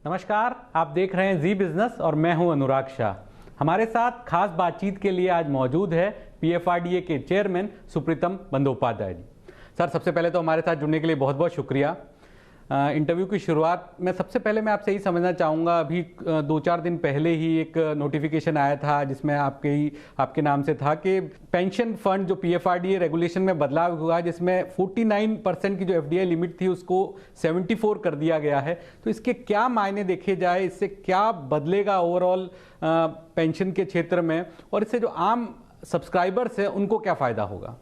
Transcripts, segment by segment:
नमस्कार, आप देख रहे हैं जी बिजनेस और मैं हूं अनुराग शाह। हमारे साथ खास बातचीत के लिए आज मौजूद है पीएफआरडीए के चेयरमैन सुप्रीतम बंदोपाध्याय जी। सर, सबसे पहले तो हमारे साथ जुड़ने के लिए बहुत बहुत शुक्रिया। इंटरव्यू की शुरुआत में सबसे पहले मैं आपसे यही समझना चाहूँगा, अभी 2-4 दिन पहले ही एक नोटिफिकेशन आया था जिसमें आपके नाम से था कि पेंशन फंड जो पीएफआरडीए रेगुलेशन में बदलाव हुआ, जिसमें 49% की जो एफडीआई लिमिट थी उसको 74 कर दिया गया है। तो इसके क्या मायने देखे जाए, इससे क्या बदलेगा ओवरऑल पेंशन के क्षेत्र में, और इससे जो आम सब्सक्राइबर्स हैं उनको क्या फ़ायदा होगा?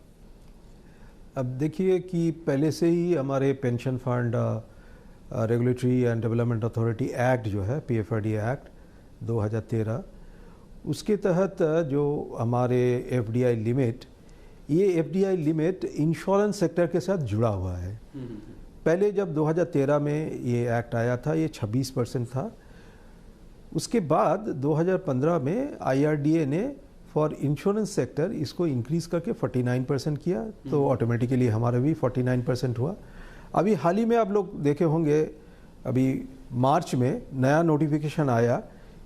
अब देखिए कि पहले से ही हमारे pension fund regulatory and development authority act जो है पीएफआरडीए एक्ट 2013, उसके तहत जो हमारे एफडीआई लिमिट, ये एफडीआई लिमिट इंश्योरेंस सेक्टर के साथ जुड़ा हुआ है। पहले जब 2013 में ये एक्ट आया था ये 26% था। उसके बाद 2015 में आईआरडीए ने फॉर इंश्योरेंस सेक्टर इसको इंक्रीज करके 49% किया, तो ऑटोमेटिकली हमारा भी 49% हुआ। अभी हाल ही में आप लोग देखे होंगे, अभी मार्च में नया नोटिफिकेशन आया,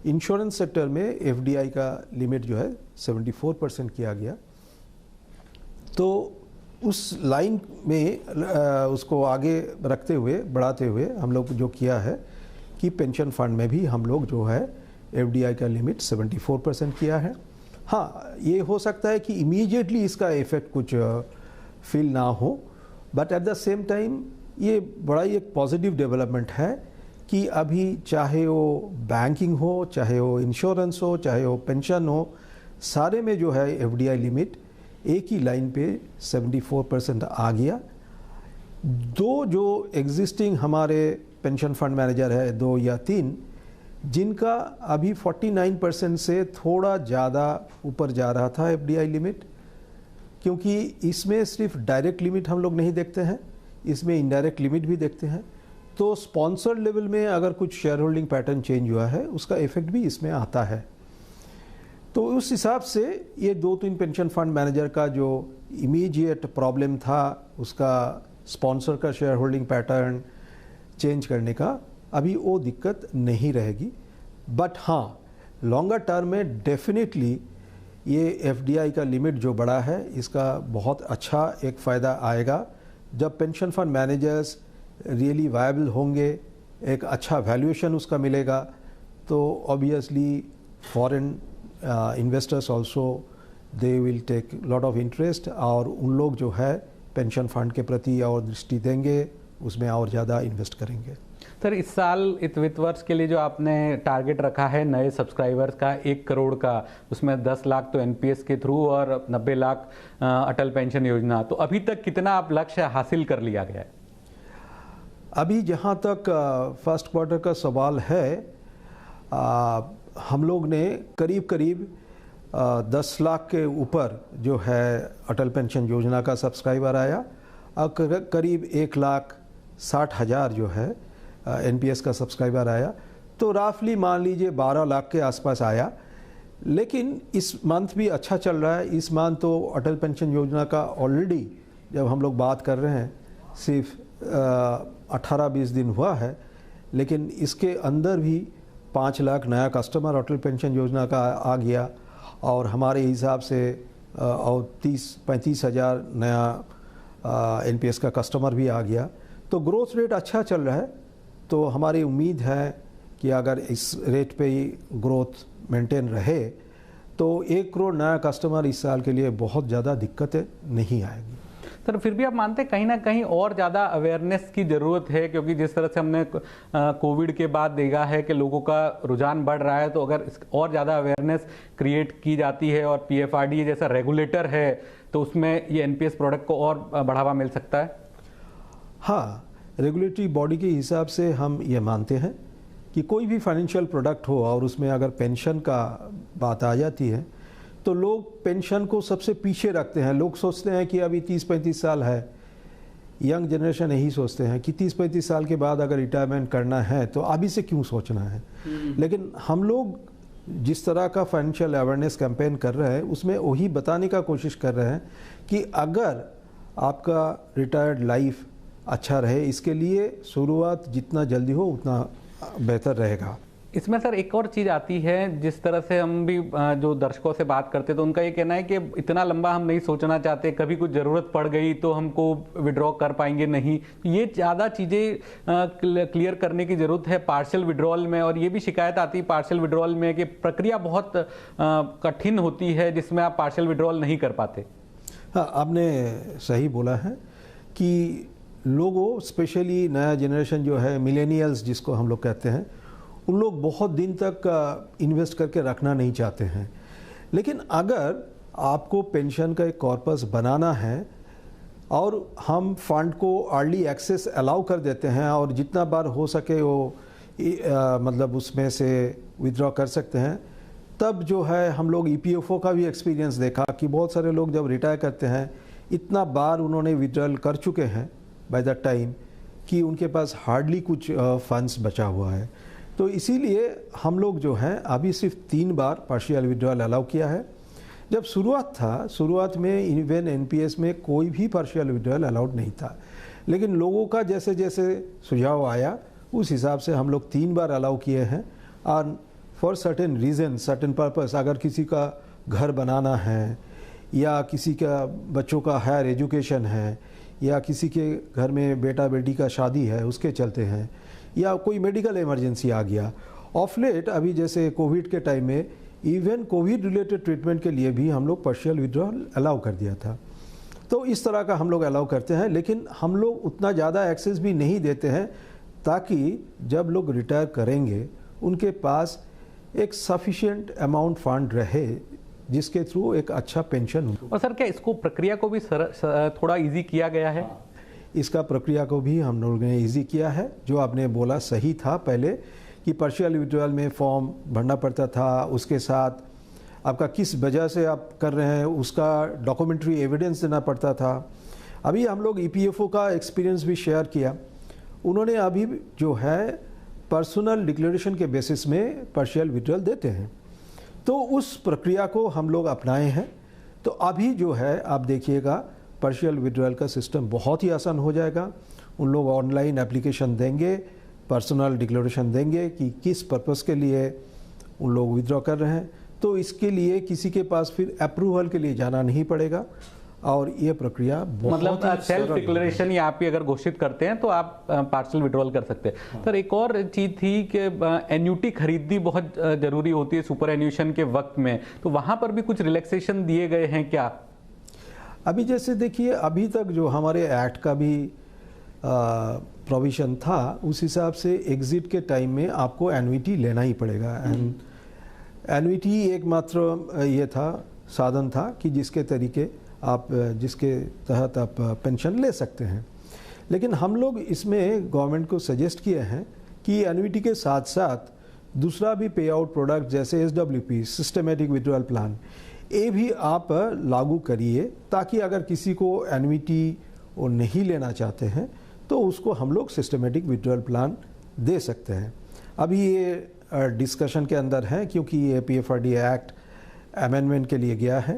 इंश्योरेंस सेक्टर में एफडीआई का लिमिट जो है 74% किया गया। तो उस लाइन में उसको आगे रखते हुए, बढ़ाते हुए हम लोग जो किया है कि पेंशन फंड में भी हम लोग जो है एफडीआई का लिमिट 74% किया है। हाँ, ये हो सकता है कि इमीडिएटली इसका इफेक्ट कुछ फील ना हो, but at the same time ये बड़ा ही एक पॉजिटिव डेवलपमेंट है कि अभी चाहे वो बैंकिंग हो, चाहे वो इंश्योरेंस हो, चाहे वो पेंशन हो, सारे में जो है एफडीआई लिमिट एक ही लाइन पे 74% आ गया। दो जो एग्जिस्टिंग हमारे पेंशन फंड मैनेजर है, 2 या 3, जिनका अभी 49% से थोड़ा ज़्यादा ऊपर जा रहा था एफडीआई लिमिट, क्योंकि इसमें सिर्फ डायरेक्ट लिमिट हम लोग नहीं देखते हैं, इसमें इनडायरेक्ट लिमिट भी देखते हैं। तो स्पॉन्सर्ड लेवल में अगर कुछ शेयर होल्डिंग पैटर्न चेंज हुआ है उसका इफेक्ट भी इसमें आता है। तो उस हिसाब से ये 2-3 पेंशन फंड मैनेजर का जो इमीडिएट प्रॉब्लम था, उसका स्पॉन्सर का शेयर होल्डिंग पैटर्न चेंज करने का अभी वो दिक्कत नहीं रहेगी। बट हाँ, लॉन्गर टर्म में डेफिनेटली ये एफडीआई का लिमिट जो बढ़ा है इसका बहुत अच्छा एक फ़ायदा आएगा। जब pension fund managers really viable होंगे, एक अच्छा वैल्यूएशन उसका मिलेगा, तो obviously foreign investors also they will take lot of interest, और उन लोग जो है पेंशन फंड के प्रति और दृष्टि देंगे, उसमें और ज़्यादा इन्वेस्ट करेंगे। सर, इस साल इस वित्त वर्ष के लिए जो आपने टारगेट रखा है नए सब्सक्राइबर्स का 1 करोड़ का, उसमें 10 लाख तो एनपीएस के थ्रू और 90 लाख अटल पेंशन योजना, तो अभी तक कितना आप लक्ष्य हासिल कर लिया गया है? अभी जहाँ तक फर्स्ट क्वार्टर का सवाल है, हम लोग ने करीब 10 लाख के ऊपर जो है अटल पेंशन योजना का सब्सक्राइबर आया, और करीब 1,60,000 जो है एनपीएस का सब्सक्राइबर आया। तो राफली मान लीजिए 12 लाख के आसपास आया। लेकिन इस मंथ भी अच्छा चल रहा है। इस मंथ तो अटल पेंशन योजना का ऑलरेडी जब हम लोग बात कर रहे हैं सिर्फ 18-20 दिन हुआ है, लेकिन इसके अंदर भी 5 लाख नया कस्टमर अटल पेंशन योजना का आ गया, और हमारे हिसाब से और 30-35 हज़ार नया एनपीएस का कस्टमर भी आ गया। तो ग्रोथ रेट अच्छा चल रहा है। तो हमारी उम्मीद है कि अगर इस रेट पे ही ग्रोथ मेंटेन रहे तो 1 करोड़ नया कस्टमर इस साल के लिए बहुत ज़्यादा दिक्कतें नहीं आएगी। सर, फिर भी आप मानते हैं कहीं ना कहीं और ज़्यादा अवेयरनेस की ज़रूरत है, क्योंकि जिस तरह से हमने कोविड के बाद देखा है कि लोगों का रुझान बढ़ रहा है, तो अगर और ज़्यादा अवेयरनेस क्रिएट की जाती है और पीएफआरडीए जैसा रेगुलेटर है तो उसमें ये एनपीएस प्रोडक्ट को और बढ़ावा मिल सकता है? हाँ, रेगुलेटरी बॉडी के हिसाब से हम ये मानते हैं कि कोई भी फाइनेंशियल प्रोडक्ट हो और उसमें अगर पेंशन का बात आ जाती है तो लोग पेंशन को सबसे पीछे रखते हैं। लोग सोचते हैं कि अभी 30-35 साल है, यंग जनरेशन यही सोचते हैं कि 30-35 साल के बाद अगर रिटायरमेंट करना है तो अभी से क्यों सोचना है। लेकिन हम लोग जिस तरह का फाइनेंशियल अवेयरनेस कैंपेन कर रहे हैं उसमें वही बताने का कोशिश कर रहे हैं कि अगर आपका रिटायर्ड लाइफ अच्छा रहे, इसके लिए शुरुआत जितना जल्दी हो उतना बेहतर रहेगा। इसमें सर एक और चीज़ आती है, जिस तरह से हम भी जो दर्शकों से बात करते तो उनका ये कहना है कि इतना लंबा हम नहीं सोचना चाहते, कभी कुछ ज़रूरत पड़ गई तो हमको विड्रॉ कर पाएंगे नहीं। ये ज़्यादा चीज़ें क्लियर करने की ज़रूरत है पार्शियल विड्रॉल में। और ये भी शिकायत आती है पार्शियल विड्रॉल में कि प्रक्रिया बहुत कठिन होती है, जिसमें आप पार्शियल विड्रॉल नहीं कर पाते। हाँ, आपने सही बोला है कि लोगों, स्पेशली नया जनरेशन जो है, मिलेनियल्स जिसको हम लोग कहते हैं, उन लोग बहुत दिन तक इन्वेस्ट करके रखना नहीं चाहते हैं। लेकिन अगर आपको पेंशन का एक कॉर्पस बनाना है और हम फंड को अर्ली एक्सेस अलाउ कर देते हैं और जितना बार हो सके वो मतलब उसमें से विथड्रॉ कर सकते हैं, तब जो है हम लोग EPFO का भी एक्सपीरियंस देखा कि बहुत सारे लोग जब रिटायर करते हैं इतना बार उन्होंने विड्रॉल कर चुके हैं बाय द टाइम कि उनके पास हार्डली कुछ फंड्स बचा हुआ है। तो इसीलिए हम लोग जो हैं अभी सिर्फ 3 बार पार्शियल विड्रॉल अलाउ किया है। जब शुरुआत में इवन NPS में कोई भी पार्शियल विड्रॉल अलाउड नहीं था, लेकिन लोगों का जैसे जैसे सुझाव आया उस हिसाब से हम लोग 3 बार अलाउ किए हैं। और for certain reason, certain purpose, अगर किसी का घर बनाना है या किसी का बच्चों का हायर एजुकेशन है या किसी के घर में बेटा बेटी का शादी है उसके चलते हैं, या कोई मेडिकल इमरजेंसी आ गया। ऑफ लेट अभी जैसे कोविड के टाइम में इवन कोविड रिलेटेड ट्रीटमेंट के लिए भी हम लोग पार्शियल विड्रॉल अलाउ कर दिया था। तो इस तरह का हम लोग अलाउ करते हैं, लेकिन हम लोग उतना ज़्यादा एक्सेस भी नहीं देते हैं ताकि जब लोग रिटायर करेंगे उनके पास एक सफिशिएंट अमाउंट फंड रहे जिसके थ्रू एक अच्छा पेंशन हो। और सर क्या इसको प्रक्रिया को भी थोड़ा इजी किया गया है? इसका प्रक्रिया को भी हम लोगों ने इजी किया है। जो आपने बोला सही था पहले कि पार्शियल विड्रॉल में फॉर्म भरना पड़ता था, उसके साथ आपका किस वजह से आप कर रहे हैं उसका डॉक्यूमेंट्री एविडेंस देना पड़ता था। अभी हम लोग EPFO का एक्सपीरियंस भी शेयर किया। उन्होंने अभी जो है पर्सनल डिक्लेरेशन के बेसिस में पार्शियल विड्रॉल देते हैं, तो उस प्रक्रिया को हम लोग अपनाए हैं। तो अभी जो है आप देखिएगा पार्शियल विड्रॉल का सिस्टम बहुत ही आसान हो जाएगा। उन लोग ऑनलाइन एप्लीकेशन देंगे, पर्सनल डिक्लेरेशन देंगे कि किस पर्पस के लिए उन लोग विड्रॉ कर रहे हैं, तो इसके लिए किसी के पास फिर अप्रूवल के लिए जाना नहीं पड़ेगा और ये प्रक्रिया मतलब सेल्फ डिक्लेरेशन या आप ही अगर घोषित करते हैं तो आप पार्शियल विड्रॉल कर सकते हैं। सर एक और चीज़ थी कि एन्यूटी खरीदनी बहुत ज़रूरी होती है सुपर एन्यूशन के वक्त में, तो वहाँ पर भी कुछ रिलैक्सेशन दिए गए हैं क्या? अभी जैसे देखिए, अभी तक जो हमारे एक्ट का भी प्रोविज़न था उस हिसाब से एग्जिट के टाइम में आपको एन्युटी लेना ही पड़ेगा। एन्युटी एकमात्र ये था, साधन था कि जिसके तहत आप पेंशन ले सकते हैं। लेकिन हम लोग इसमें गवर्नमेंट को सजेस्ट किए हैं कि एन्युटी के साथ साथ दूसरा भी पे आउट प्रोडक्ट जैसे SWP, सिस्टमेटिक विड्रॉल प्लान, ये भी आप लागू करिए ताकि अगर किसी को एन्युटी वो नहीं लेना चाहते हैं तो उसको हम लोग सिस्टमेटिक विड्रॉल प्लान दे सकते हैं। अभी ये डिस्कशन के अंदर है क्योंकि ये PFRD एक्ट अमेंडमेंट के लिए गया है।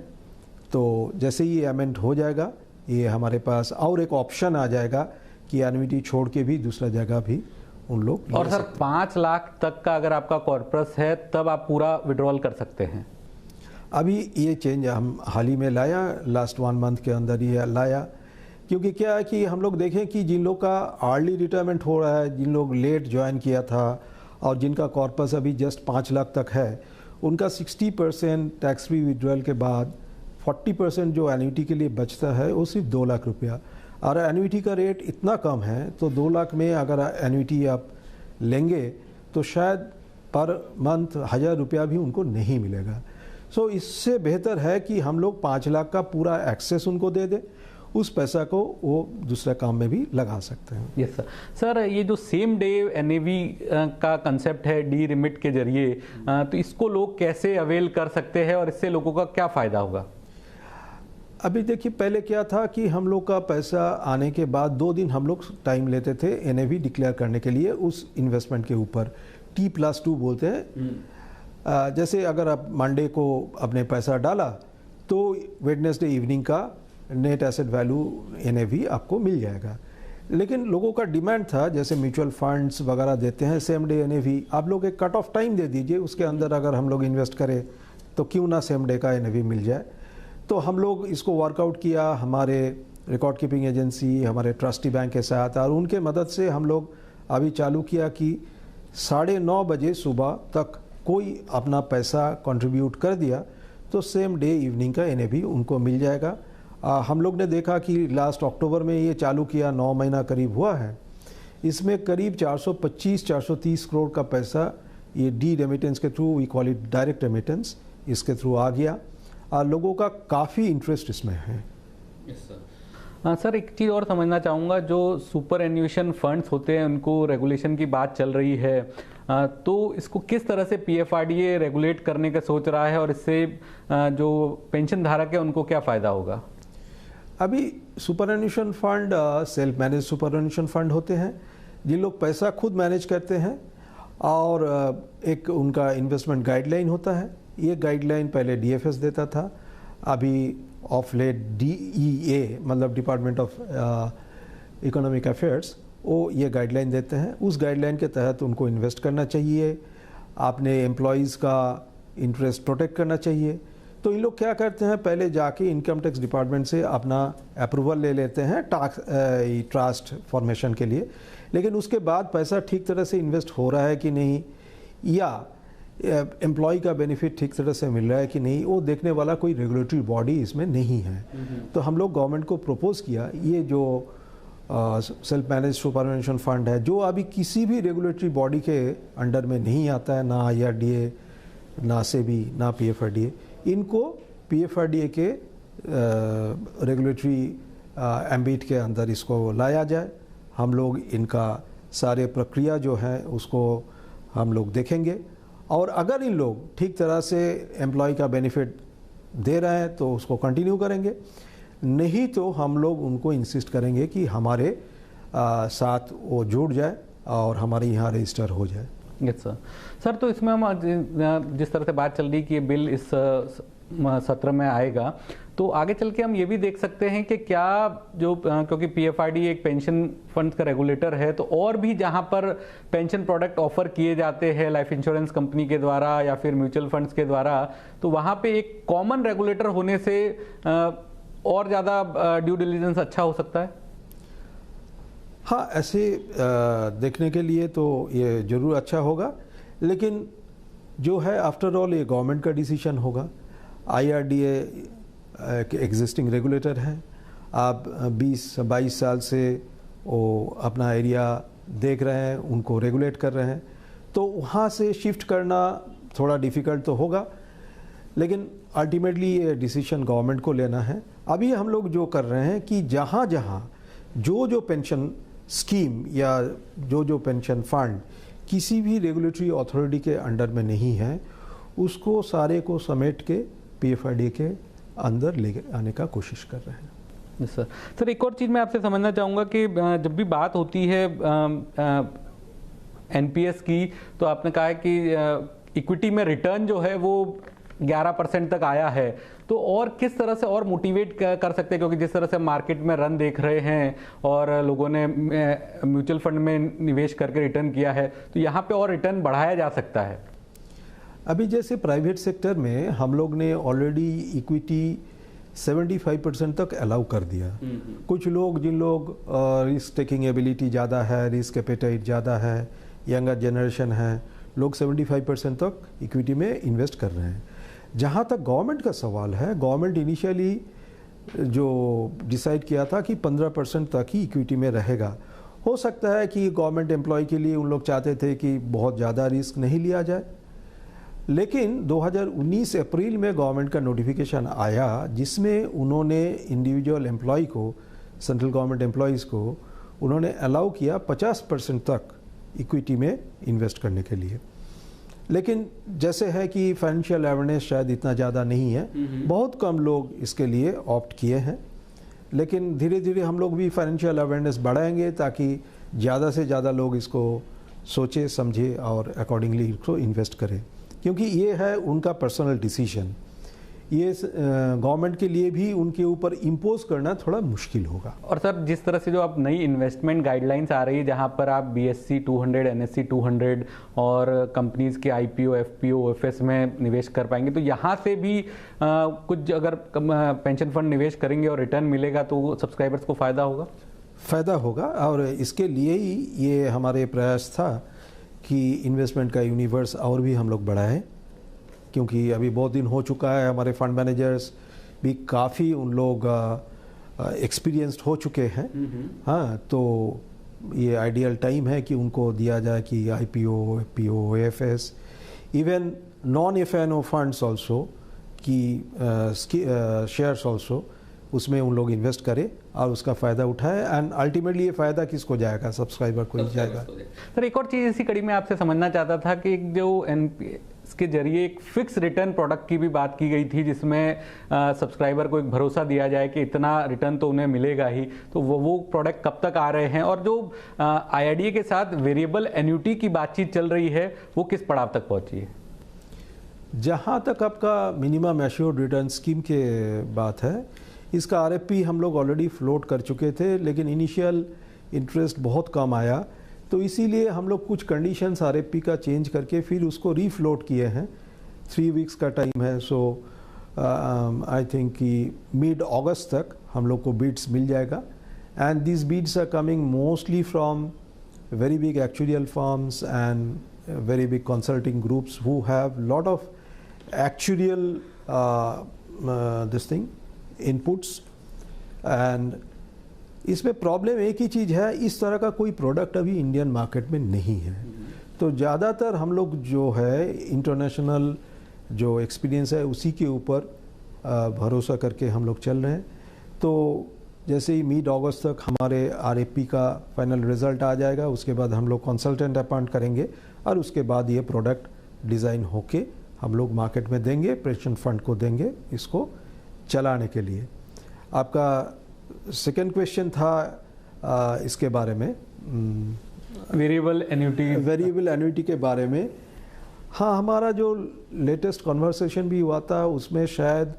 तो जैसे ही ये अमेंड हो जाएगा ये हमारे पास और एक ऑप्शन आ जाएगा कि एन्युटी छोड़ के भी दूसरा जगह भी उन लोग। और सर 5 लाख तक का अगर आपका कॉर्पस है तब आप पूरा विड्रॉल कर सकते हैं। अभी ये चेंज हम हाल ही में लाया, लास्ट 1 मंथ के अंदर ये लाया, क्योंकि क्या है कि हम लोग देखें कि जिन लोग का अर्ली रिटायरमेंट हो रहा है, जिन लोग लेट ज्वाइन किया था और जिनका कॉर्पस अभी जस्ट 5 लाख तक है, उनका 60% टैक्स फ्री विड्रॉल के बाद 40% जो एन्युटी के लिए बचता है वो सिर्फ 2 लाख रुपया। और एन्युटी का रेट इतना कम है तो 2 लाख में अगर एन्युटी आप लेंगे तो शायद पर मंथ 1000 रुपया भी उनको नहीं मिलेगा। सो इससे बेहतर है कि हम लोग 5 लाख का पूरा एक्सेस उनको दे दें, उस पैसा को वो दूसरे काम में भी लगा सकते हैं। Yes sir. सर ये जो सेम डे NAV का कंसेप्ट है डी रिमिट के जरिए, तो इसको लोग कैसे अवेल कर सकते हैं और इससे लोगों का क्या फ़ायदा होगा? अभी देखिए, पहले क्या था कि हम लोग का पैसा आने के बाद 2 दिन हम लोग टाइम लेते थे NAV डिक्लेयर करने के लिए उस इन्वेस्टमेंट के ऊपर, T+2 बोलते हैं। जैसे अगर आप मंडे को अपने पैसा डाला तो वेडनेसडे इवनिंग का नेट एसेट वैल्यू NAV आपको मिल जाएगा। लेकिन लोगों का डिमांड था, जैसे म्यूचुअल फंड्स वगैरह देते हैं सेम डे एनएवी, आप लोग एक कट ऑफ टाइम दे दीजिए, उसके अंदर अगर हम लोग इन्वेस्ट करें तो क्यों ना सेम डे का एनएवी मिल जाए। तो हम लोग इसको वर्कआउट किया हमारे रिकॉर्ड कीपिंग एजेंसी, हमारे ट्रस्टी बैंक के साथ, और उनके मदद से हम लोग अभी चालू किया कि 9:30 बजे सुबह तक कोई अपना पैसा कंट्रीब्यूट कर दिया तो सेम डे इवनिंग का एनएवी उनको मिल जाएगा। हम लोग ने देखा कि लास्ट अक्टूबर में ये चालू किया, 9 महीना करीब हुआ है, इसमें करीब 425-430 करोड़ का पैसा ये डी रेमिटेंस के through, we call it direct remittance, इसके थ्रू आ गया। लोगों का काफ़ी इंटरेस्ट इसमें है। सर एक चीज़ और समझना चाहूँगा, जो सुपर एन्यूएशन फंड्स होते हैं उनको रेगुलेशन की बात चल रही है, तो इसको किस तरह से पीएफआरडीए रेगुलेट करने का सोच रहा है और इससे जो पेंशन धारक है उनको क्या फ़ायदा होगा? अभी superannuation fund self manage superannuation fund होते हैं, जिन लोग पैसा खुद मैनेज करते हैं, और एक उनका इन्वेस्टमेंट गाइडलाइन होता है। ये गाइडलाइन पहले डीएफएस देता था, अभी ऑफ लेट डीईए मतलब डिपार्टमेंट ऑफ इकोनॉमिक अफेयर्स, वो ये गाइडलाइन देते हैं। उस गाइडलाइन के तहत उनको इन्वेस्ट करना चाहिए, आपने एम्प्लॉयज़ का इंटरेस्ट प्रोटेक्ट करना चाहिए। तो इन लोग क्या करते हैं, पहले जाके इनकम टैक्स डिपार्टमेंट से अपना अप्रूवल ले लेते हैं ट्रस्ट फॉर्मेशन के लिए, लेकिन उसके बाद पैसा ठीक तरह से इन्वेस्ट हो रहा है कि नहीं, या एम्प्लॉय का बेनिफिट ठीक तरह से मिल रहा है कि नहीं, वो देखने वाला कोई रेगुलेटरी बॉडी इसमें नहीं है। तो हम लोग गवर्नमेंट को प्रपोज किया, ये जो सेल्फ मैनेज सुपरएन्यूएशन फंड है, जो अभी किसी भी रेगुलेटरी बॉडी के अंडर में नहीं आता है, ना आईआरडीए, ना सेबी, ना पीएफआरडीए, इनको पीएफआरडीए के रेगुलेटरी एम्बिट के अंदर इसको लाया जाए। हम लोग इनका सारे प्रक्रिया जो है उसको हम लोग देखेंगे, और अगर इन लोग ठीक तरह से एम्प्लॉय का बेनिफिट दे रहे हैं तो उसको कंटिन्यू करेंगे, नहीं तो हम लोग उनको इंसिस्ट करेंगे कि हमारे साथ वो जुड़ जाए और हमारे यहाँ रजिस्टर हो जाए। यस सर, तो इसमें हम जिस तरह से बात चल रही कि ये बिल इस सत्र में आएगा, तो आगे चल के हम ये भी देख सकते हैं कि क्या जो, क्योंकि पीएफआरडीए एक पेंशन फंड का रेगुलेटर है, तो और भी जहां पर पेंशन प्रोडक्ट ऑफर किए जाते हैं लाइफ इंश्योरेंस कंपनी के द्वारा या फिर म्यूचुअल फंड्स के द्वारा, तो वहां पे एक कॉमन रेगुलेटर होने से और ज़्यादा ड्यू डिलिजेंस अच्छा हो सकता है। हाँ, ऐसे देखने के लिए तो ये ज़रूर अच्छा होगा, लेकिन जो है आफ्टर ऑल ये गवर्नमेंट का डिसीजन होगा। आईआरडीए के एग्जिस्टिंग रेगुलेटर हैं, आप 20-22 साल से वो अपना एरिया देख रहे हैं, उनको रेगुलेट कर रहे हैं, तो वहाँ से शिफ्ट करना थोड़ा डिफ़िकल्ट तो होगा, लेकिन अल्टीमेटली ये डिसीजन गवर्नमेंट को लेना है। अभी हम लोग जो कर रहे हैं कि जहाँ जहाँ जो पेंशन स्कीम या जो पेंशन फंड किसी भी रेगुलेटरी अथॉरिटी के अंडर में नहीं है, उसको सारे को समेट के पीएफआरडीए के अंदर ले आने का कोशिश कर रहे हैं। सर एक और चीज़ मैं आपसे समझना चाहूँगा कि जब भी बात होती है एनपीएस की, तो आपने कहा है कि इक्विटी में रिटर्न जो है वो 11% तक आया है, तो और किस तरह से और मोटिवेट कर सकते हैं, क्योंकि जिस तरह से मार्केट में रन देख रहे हैं और लोगों ने म्यूचुअल फंड में निवेश करके रिटर्न किया है, तो यहाँ पे और रिटर्न बढ़ाया जा सकता है। अभी जैसे प्राइवेट सेक्टर में हम लोग ने ऑलरेडी इक्विटी 75% तक अलाउ कर दिया। कुछ लोग, जिन लोग रिस्क टेकिंग एबिलिटी ज़्यादा है, रिस्क एपेटाइट ज़्यादा है, यंगर जनरेशन है, लोग 75% तक इक्विटी में इन्वेस्ट कर रहे हैं। जहाँ तक गवर्नमेंट का सवाल है, गवर्नमेंट इनिशियली जो डिसाइड किया था कि 15% तक ही इक्विटी में रहेगा। हो सकता है कि गवर्नमेंट एम्प्लॉय के लिए उन लोग चाहते थे कि बहुत ज़्यादा रिस्क नहीं लिया जाए, लेकिन 2019 अप्रैल में गवर्नमेंट का नोटिफिकेशन आया जिसमें उन्होंने इंडिविजुअल एम्प्लॉय को, सेंट्रल गवर्नमेंट एम्प्लॉयज़ को उन्होंने अलाउ किया 50% तक इक्विटी में इन्वेस्ट करने के लिए। लेकिन जैसे है कि फाइनेंशियल अवेयरनेस शायद इतना ज़्यादा नहीं है, बहुत कम लोग इसके लिए ऑप्ट किए हैं, लेकिन धीरे धीरे हम लोग भी फाइनेंशियल अवेयरनेस बढ़ाएंगे ताकि ज़्यादा से ज़्यादा लोग इसको सोचे समझे और अकॉर्डिंगली इसको इन्वेस्ट करें, क्योंकि ये है उनका पर्सनल डिसीजन। ये गवर्नमेंट के लिए भी उनके ऊपर इम्पोज करना थोड़ा मुश्किल होगा। और सर जिस तरह से जो अब नई इन्वेस्टमेंट गाइडलाइंस आ रही है जहां पर आप BSE 200 NSE 200 और कंपनीज के IPO FPO OFS में निवेश कर पाएंगे, तो यहाँ से भी कुछ अगर पेंशन फंड निवेश करेंगे और रिटर्न मिलेगा तो सब्सक्राइबर्स को फ़ायदा होगा? फ़ायदा होगा, और इसके लिए ही ये हमारे प्रयास था कि इन्वेस्टमेंट का यूनिवर्स और भी हम लोग बढ़ाएं, क्योंकि अभी बहुत दिन हो चुका है, हमारे फंड मैनेजर्स भी काफ़ी उन लोग एक्सपीरियंस्ड हो चुके हैं। हाँ, तो ये आइडियल टाइम है कि उनको दिया जाए कि IPO FPO OFS even non FNO funds also की शेयर्स ऑल्सो, उसमें उन लोग इन्वेस्ट करें और उसका फ़ायदा उठाए, एंड अल्टीमेटली ये फ़ायदा किसको जाएगा? सब्सक्राइबर को ही जाएगा। सर एक और चीज़ इसी कड़ी में आपसे समझना चाहता था कि जो NPS के जरिए एक फिक्स रिटर्न प्रोडक्ट की भी बात की गई थी, जिसमें सब्सक्राइबर को एक भरोसा दिया जाए कि इतना रिटर्न तो उन्हें मिलेगा ही, तो वो प्रोडक्ट कब तक आ रहे हैं? और जो IRDA के साथ वेरिएबल एन्युटी की बातचीत चल रही है वो किस पड़ाव तक पहुंची है? जहाँ तक आपका मिनिमम एश्योर्ड रिटर्न स्कीम के बात है, इसका RFP हम लोग ऑलरेडी फ्लोट कर चुके थे, लेकिन इनिशियल इंटरेस्ट बहुत कम आया, तो इसीलिए हम लोग कुछ कंडीशंस RFP का चेंज करके फिर उसको रीफ्लोट किए हैं। 3 वीक्स का टाइम है, सो आई थिंक कि मिड अगस्त तक हम लोग को बिड्स मिल जाएगा, and this bids are coming mostly from very big actuarial firms and very big consulting groups who have lot of actuarial this thing inputs. And इसमें प्रॉब्लम एक ही चीज़ है, इस तरह का कोई प्रोडक्ट अभी इंडियन मार्केट में नहीं है, तो ज़्यादातर हम लोग जो है इंटरनेशनल जो एक्सपीरियंस है उसी के ऊपर भरोसा करके हम लोग चल रहे हैं। तो जैसे ही मिड अगस्त तक हमारे RFP का फाइनल रिजल्ट आ जाएगा, उसके बाद हम लोग कंसल्टेंट अपॉइंट करेंगे और उसके बाद ये प्रोडक्ट डिज़ाइन होके हम लोग मार्केट में देंगे, पेंशन फंड को देंगे इसको चलाने के लिए। आपका सेकेंड क्वेश्चन था इसके बारे में, वेरिएबल एन्युटी के बारे में। हाँ, हमारा जो लेटेस्ट कन्वर्सेशन भी हुआ था उसमें शायद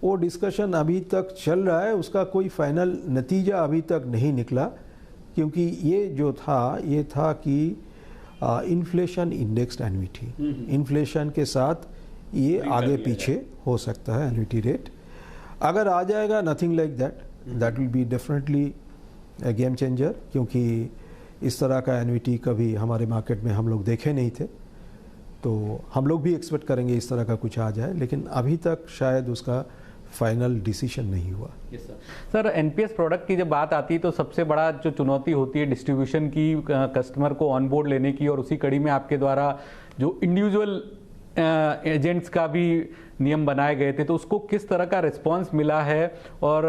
वो डिस्कशन अभी तक चल रहा है, उसका कोई फाइनल नतीजा अभी तक नहीं निकला, क्योंकि ये जो था ये था कि इन्फ्लेशन इंडेक्स्ड एन्युटी, इन्फ्लेशन के साथ ये आगे पीछे हो सकता है एन्युटी रेट। अगर आ जाएगा, nothing like that will be definitely A game changer, क्योंकि इस तरह का एन्युटी कभी हमारे मार्केट में हम लोग देखे नहीं थे, तो हम लोग भी एक्सपेक्ट करेंगे इस तरह का कुछ आ जाए, लेकिन अभी तक शायद उसका फाइनल डिसीजन नहीं हुआ। सर NPS प्रोडक्ट की जब बात आती है तो सबसे बड़ा जो चुनौती होती है डिस्ट्रीब्यूशन की, कस्टमर को ऑन बोर्ड लेने की, और उसी कड़ी में आपके द्वारा जो इंडिविजुअल एजेंट्स का भी नियम बनाए गए थे, तो उसको किस तरह का रिस्पांस मिला है और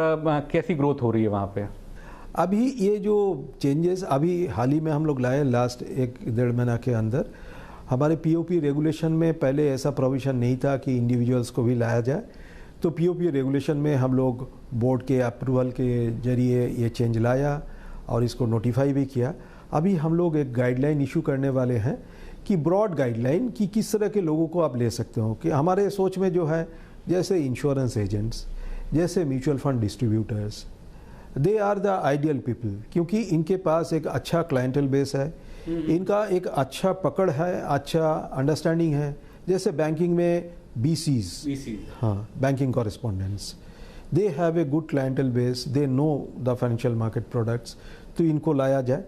कैसी ग्रोथ हो रही है वहाँ पे? अभी ये जो चेंजेस अभी हाल ही में हम लोग लाए लास्ट 1-1.5 महीना के अंदर, हमारे POP रेगुलेशन में पहले ऐसा प्रोविज़न नहीं था कि इंडिविजुअल्स को भी लाया जाए, तो POP रेगुलेशन में हम लोग बोर्ड के अप्रूवल के जरिए ये चेंज लाया और इसको नोटिफाई भी किया। अभी हम लोग एक गाइडलाइन इशू करने वाले हैं कि ब्रॉड गाइडलाइन कि किस तरह के लोगों को आप ले सकते हो, कि हमारे सोच में जो है जैसे इंश्योरेंस एजेंट्स, जैसे mutual fund distributors, they are the ideal people, क्योंकि इनके पास एक अच्छा क्लाइंटल बेस है, इनका एक अच्छा पकड़ है, अच्छा अंडरस्टैंडिंग है। जैसे बैंकिंग में BCs, हाँ, banking correspondents, they have a good clientele base, they know the financial market products, तो इनको लाया जाए।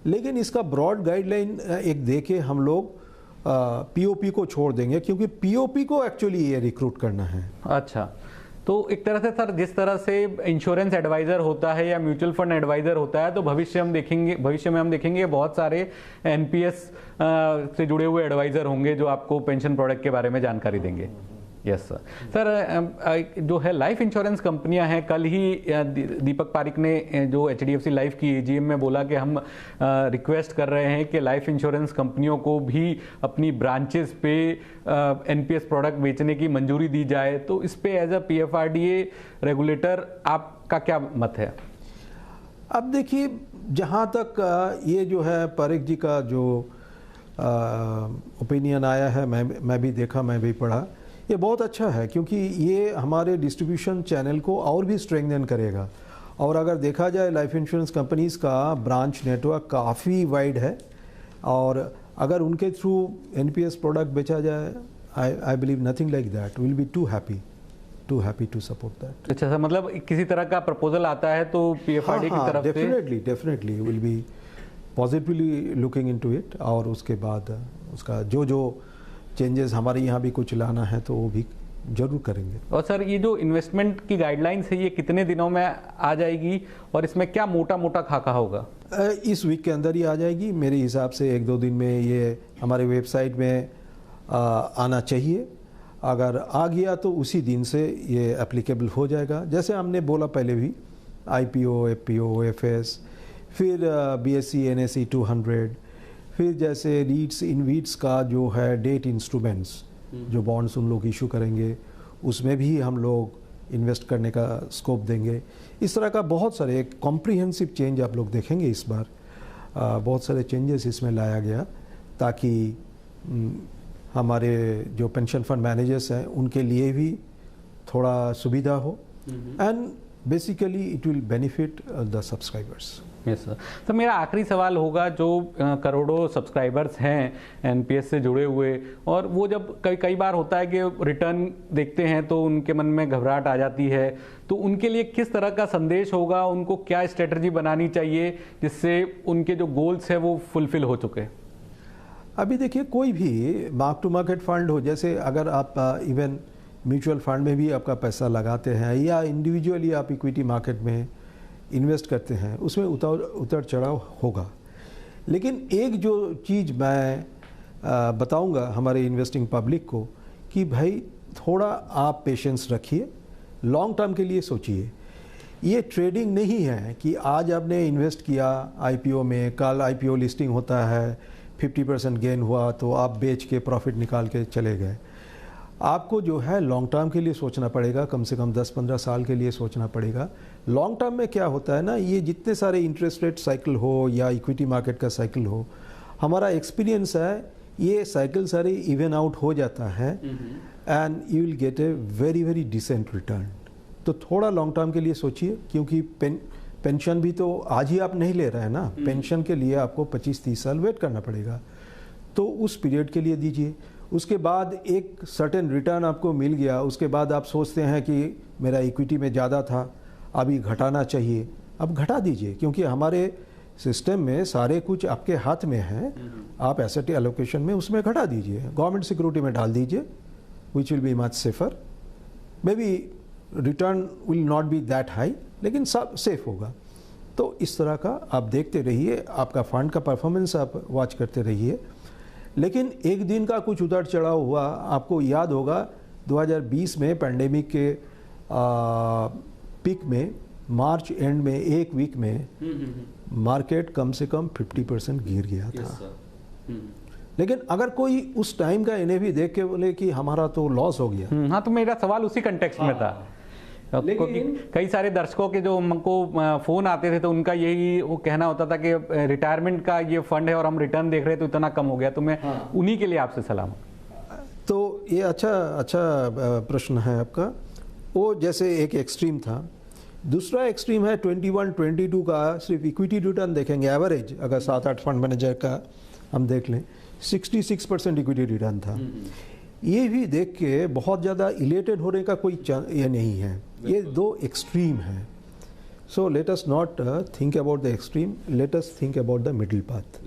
लेकिन इसका ब्रॉड गाइडलाइन एक देके हम लोग POP को छोड़ देंगे, क्योंकि POP को एक्चुअली ये रिक्रूट करना है। अच्छा, तो एक तरह से सर जिस तरह से इंश्योरेंस एडवाइजर होता है या म्यूचुअल फंड एडवाइजर होता है, तो भविष्य में हम देखेंगे बहुत सारे NPS से जुड़े हुए एडवाइजर होंगे जो आपको पेंशन प्रोडक्ट के बारे में जानकारी देंगे। Yes sir. सर जो है लाइफ इंश्योरेंस कंपनियां हैं, कल ही दीपक पारिक ने जो HDFC लाइफ की AGM में बोला कि हम रिक्वेस्ट कर रहे हैं कि लाइफ इंश्योरेंस कंपनियों को भी अपनी ब्रांचेस पे NPS प्रोडक्ट बेचने की मंजूरी दी जाए, तो इस पे एज अ PFRDA रेगुलेटर आपका क्या मत है? अब देखिए, जहाँ तक ये जो है पारिक जी का जो ओपिनियन आया है, मैं भी देखा, मैं भी पढ़ा, ये बहुत अच्छा है क्योंकि ये हमारे डिस्ट्रीब्यूशन चैनल को और भी स्ट्रेंथन करेगा। और अगर देखा जाए लाइफ इंश्योरेंस कंपनीज़ का ब्रांच नेटवर्क काफ़ी वाइड है, और अगर उनके थ्रू एनपीएस प्रोडक्ट बेचा जाए, I believe nothing like that, will be too happy to support that. अच्छा सर, मतलब किसी तरह का प्रपोजल आता है तो पीएफआरडी की तरफ से definitely will be positively looking into it, और उसके बाद उसका जो चेंजेस हमारे यहाँ भी कुछ लाना है तो वो भी जरूर करेंगे। और सर ये जो इन्वेस्टमेंट की गाइडलाइंस है ये कितने दिनों में आ जाएगी, और इसमें क्या मोटा मोटा खाका होगा? इस वीक के अंदर ही आ जाएगी मेरे हिसाब से। 1-2 दिन में ये हमारे वेबसाइट में आना चाहिए। अगर आ गया तो उसी दिन से ये एप्लीकेबल हो जाएगा। जैसे हमने बोला पहले भी, आईपीओ, एफपीओ, एफएस, फिर बीएसई एनएसई 200, फिर जैसे रीट्स इनवीट्स का जो है डेट इंस्ट्रूमेंट्स, जो बॉन्ड्स उन लोग इशू करेंगे, उसमें भी हम लोग इन्वेस्ट करने का स्कोप देंगे। इस तरह का बहुत सारे एक कॉम्प्रिहेंसिव चेंज आप लोग देखेंगे इस बार। बहुत सारे चेंजेस इसमें लाया गया ताकि हमारे जो पेंशन फंड मैनेजर्स हैं उनके लिए भी थोड़ा सुविधा हो, and basically it will benefit the subscribers. Yes sir. तो मेरा आखिरी सवाल होगा, जो करोड़ों सब्सक्राइबर्स हैं एनपीएस से जुड़े हुए, और वो जब कई बार होता है कि रिटर्न देखते हैं तो उनके मन में घबराहट आ जाती है, तो उनके लिए किस तरह का संदेश होगा, उनको क्या स्ट्रेटजी बनानी चाहिए जिससे उनके जो गोल्स हैं वो फुलफिल हो चुके? अभी देखिए, कोई भी मार्क टू मार्केट फंड हो, जैसे अगर आप इवन म्यूचुअल फंड में भी आपका पैसा लगाते हैं या इंडिविजुअली आप इक्विटी मार्केट में इन्वेस्ट करते हैं, उसमें उतर चढ़ाव होगा। लेकिन एक जो चीज़ मैं बताऊंगा हमारे इन्वेस्टिंग पब्लिक को कि भाई थोड़ा आप पेशेंस रखिए, लॉन्ग टर्म के लिए सोचिए। ये ट्रेडिंग नहीं है कि आज आपने इन्वेस्ट किया आईपीओ में, कल आईपीओ लिस्टिंग होता है, 50% गेन हुआ तो आप बेच के प्रॉफिट निकाल के चले गए। आपको जो है लॉन्ग टर्म के लिए सोचना पड़ेगा, कम से कम 10-15 साल के लिए सोचना पड़ेगा। लॉन्ग टर्म में क्या होता है ना, ये जितने सारे इंटरेस्ट रेट साइकिल हो या इक्विटी मार्केट का साइकिल हो, हमारा एक्सपीरियंस है ये साइकिल सारे इवन आउट हो जाता है, and you will get a very very decent return. तो थोड़ा लॉन्ग टर्म के लिए सोचिए, क्योंकि पेंशन भी तो आज ही आप नहीं ले रहे हैं ना, पेंशन के लिए आपको 25-30 साल वेट करना पड़ेगा। तो उस पीरियड के लिए दीजिए। उसके बाद एक सर्टेन रिटर्न आपको मिल गया, उसके बाद आप सोचते हैं कि मेरा इक्विटी में ज़्यादा था, अभी घटाना चाहिए, अब घटा दीजिए, क्योंकि हमारे सिस्टम में सारे कुछ आपके हाथ में है। आप एसेट एलोकेशन में उसमें घटा दीजिए, गवर्नमेंट सिक्योरिटी में डाल दीजिए, which will be much safer. May be return will not be that high, लेकिन सब सेफ होगा। तो इस तरह का आप देखते रहिए, आपका फंड का परफॉर्मेंस आप वॉच करते रहिए। लेकिन एक दिन का कुछ उतार चढ़ाव हुआ, आपको याद होगा 2020 में पैंडेमिक के पीक में, मार्च एंड में एक वीक में मार्केट कम से कम 50% गिर गया था। लेकिन अगर कोई उस टाइम का एनएवी देख के बोले कि हमारा तो लॉस हो गया। हाँ, तो मेरा सवाल उसी कंटेक्स्ट में था। लेकिन कई सारे दर्शकों के जो हमको फोन आते थे तो उनका यही वो कहना होता था कि रिटायरमेंट का ये फंड है और हम रिटर्न देख रहे हैं तो इतना कम हो गया, तो मैं उन्हीं के लिए आपसे सलाम। तो ये अच्छा प्रश्न है आपका। वो जैसे एक एक्सट्रीम था, दूसरा एक्सट्रीम है 21-22 का। सिर्फ इक्विटी रिटर्न देखेंगे एवरेज, अगर 7-8 फंड मैनेजर का हम देख लें, 66% इक्विटी रिटर्न था। ये भी देख के बहुत ज़्यादा इलेटेड होने का कोई ये नहीं है। ये दो एक्सट्रीम है। So let us not think about the extreme, let us think about the middle path.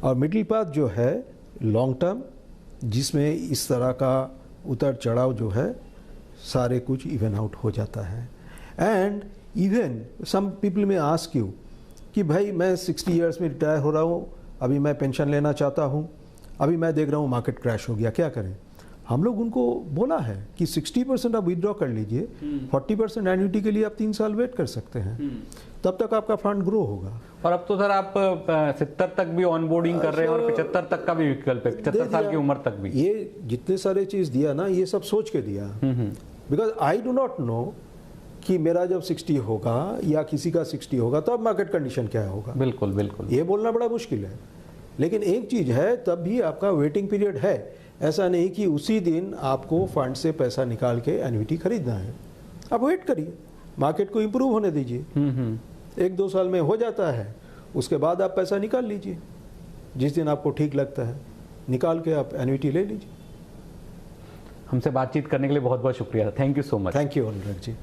और मिडिल पाथ जो है लॉन्ग टर्म, जिसमें इस तरह का उतर चढ़ाव जो है सारे कुछ इवन आउट हो जाता है। एंड इवन सम पीपल में आस्क यू कि भाई मैं 60 ईयर्स में रिटायर हो रहा हूँ, अभी मैं पेंशन लेना चाहता हूँ, अभी मैं देख रहा हूँ मार्केट क्रैश हो गया, क्या करें? हम लोग उनको बोला है कि 60% आप विड्रॉ कर लीजिए, 40% एन्युटी के लिए आप 3 साल वेट कर सकते हैं, तब तक आपका फंड ग्रो होगा। और अब तो सर आप 70 तक भी ऑनबोर्डिंग कर रहे हैं और 75 तक का भी विकल्प है, 75 साल की उम्र तक भी। ये जितने सारे चीज दिया ना, ये सब सोच के दिया, because I do not know कि मेरा जब 60 होगा या किसी का 60 होगा तब मार्केट कंडीशन क्या होगा। बिल्कुल बिल्कुल, ये बोलना बड़ा मुश्किल है। लेकिन एक चीज है, तब भी आपका वेटिंग पीरियड है। ऐसा नहीं कि उसी दिन आपको फंड से पैसा निकाल के एन्युटी खरीदना है। आप वेट करिए, मार्केट को इम्प्रूव होने दीजिए, 1-2 साल में हो जाता है, उसके बाद आप पैसा निकाल लीजिए। जिस दिन आपको ठीक लगता है निकाल के आप एन्युटी ले लीजिए। हमसे बातचीत करने के लिए बहुत बहुत शुक्रिया। Thank you so much. Thank you Anurag ji.